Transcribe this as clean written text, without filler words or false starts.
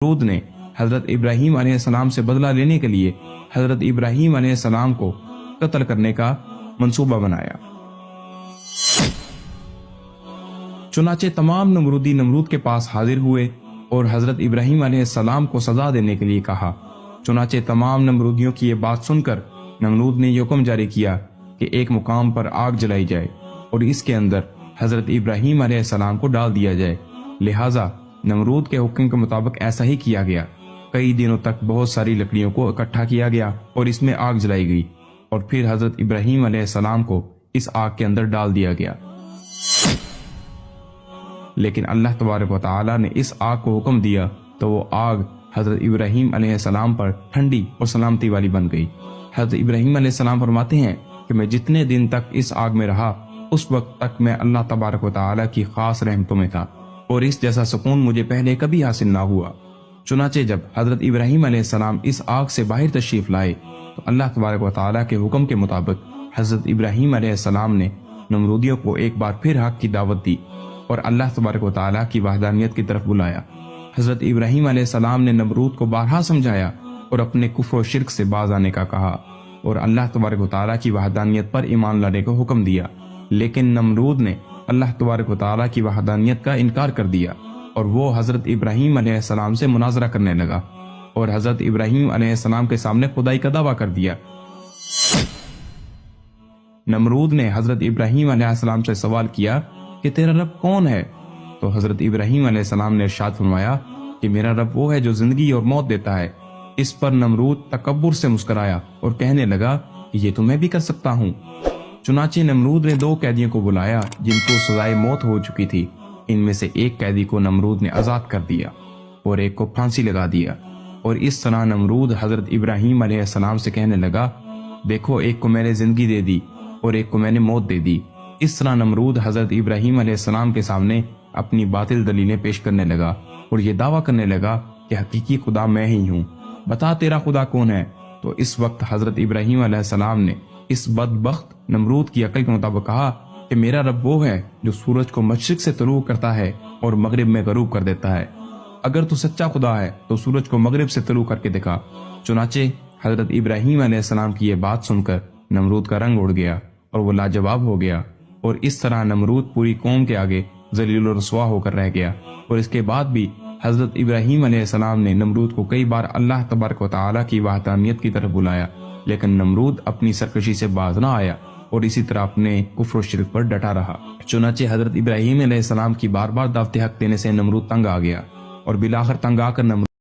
نمرود نے حضرت ابراہیم علیہ السلام سے بدلہ لینے کے لیے حضرت ابراہیم علیہ السلام کو قتل کرنے کا منصوبہ بنایا۔ چنانچہ تمام نمرودی نمرود کے پاس حاضر ہوئے اور حضرت ابراہیم علیہ السلام کو سزا دینے کے لیے کہا۔ چنانچہ تمام نمرودیوں کی یہ بات سن کر نمرود نے یہ حکم جاری کیا کہ ایک مقام پر آگ جلائی جائے اور اس کے اندر حضرت ابراہیم علیہ السلام کو ڈال دیا جائے۔ لہٰذا نمرود کے حکم کے مطابق ایسا ہی کیا گیا۔ کئی دنوں تک بہت ساری لکڑیوں کو اکٹھا کیا گیا اور اس میں آگ جلائی گئی اور پھر حضرت ابراہیم علیہ السلام کو اس آگ کے اندر ڈال دیا گیا۔ لیکن اللہ تبارک و تعالی نے اس آگ کو حکم دیا تو وہ آگ حضرت ابراہیم علیہ السلام پر ٹھنڈی اور سلامتی والی بن گئی۔ حضرت ابراہیم علیہ السلام فرماتے ہیں کہ میں جتنے دن تک اس آگ میں رہا اس وقت تک میں اللہ تبارک و تعالی کی خاص رحمتوں میں تھا اور اس جیسا سکون مجھے پہلے کبھی حاصل نہ ہوا۔ چنانچہ جب حضرت ابراہیم علیہ السلام اس آگ سے باہر تشریف لائے تو اللہ تبارک و تعالی کے حکم کے مطابق حضرت ابراہیم علیہ السلام نے نمرودیوں کو ایک بار پھر حق کی دعوت دی اور اللہ تبارک و تعالی کی وحدانیت کی طرف بلایا۔ حضرت ابراہیم علیہ السلام نے نمرود کو بارہا سمجھایا اور اپنے کفر و شرک سے باز آنے کا کہا اور اللہ تبارک و تعالی کی وحدانیت پر ایمان لانے کو حکم دیا، لیکن نمرود نے اللہ تبارک و تعالی کی وحدانیت کا انکار کر دیا اور وہ حضرت ابراہیم علیہ السلام سے مناظرہ کرنے لگا اور حضرت ابراہیم علیہ السلام کے سامنے خدائی کا دعویٰ کر دیا۔ نمرود نے حضرت ابراہیم علیہ السلام سے سوال کیا کہ تیرا رب کون ہے؟ تو حضرت ابراہیم علیہ السلام نے ارشاد فرمایا کہ میرا رب وہ ہے جو زندگی اور موت دیتا ہے۔ اس پر نمرود تکبر سے مسکرایا اور کہنے لگا کہ یہ تو میں بھی کر سکتا ہوں۔ چنانچہ نمرود نے 2 قیدیوں کو بلایا جن کو سزائے موت ہو چکی تھی۔ ان میں سے ایک قیدی کو نمرود نے آزاد کر دیا اور ایک کو پھانسی لگا دیا، اور اس طرح نمرود حضرت ابراہیم علیہ السلام سے کہنے لگا دیکھو ایک کو میں نے زندگی دے دی اور ایک کو میں نے موت دے دی۔ اس طرح نمرود حضرت ابراہیم علیہ السلام کے سامنے اپنی باطل دلیلیں پیش کرنے لگا اور یہ دعویٰ کرنے لگا کہ حقیقی خدا میں ہی ہوں، بتا تیرا خدا کون ہے؟ تو اس وقت حضرت ابراہیم علیہ السلام نے اس بدبخت نمرود کی عقل کے مطابق کہا کہ میرا رب وہ ہے جو سورج کو مشرق سے طلوع کرتا ہے اور مغرب میں غروب کر دیتا ہے۔ اگر تو سچا خدا ہے تو سورج کو مغرب سے طلوع کر کے دکھا۔ چنانچہ حضرت ابراہیم علیہ السلام کی یہ بات سن کر نمرود کا رنگ اڑ گیا اور وہ لاجواب ہو گیا، اور اس طرح نمرود پوری قوم کے آگے ذلیل و رسوا ہو کر رہ گیا۔ اور اس کے بعد بھی حضرت ابراہیم علیہ السلام نے نمرود کو کئی بار اللہ تبارک و تعالی کی وحدانیت کی طرف بلایا، لیکن نمرود اپنی سرکشی سے باز نہ آیا اور اسی طرح اپنے کفر و شرک پر ڈٹا رہا۔ چنانچہ حضرت ابراہیم علیہ السلام کی بار بار دعوت حق دینے سے نمرود تنگ آ گیا اور بالآخر تنگ آ کر نمرود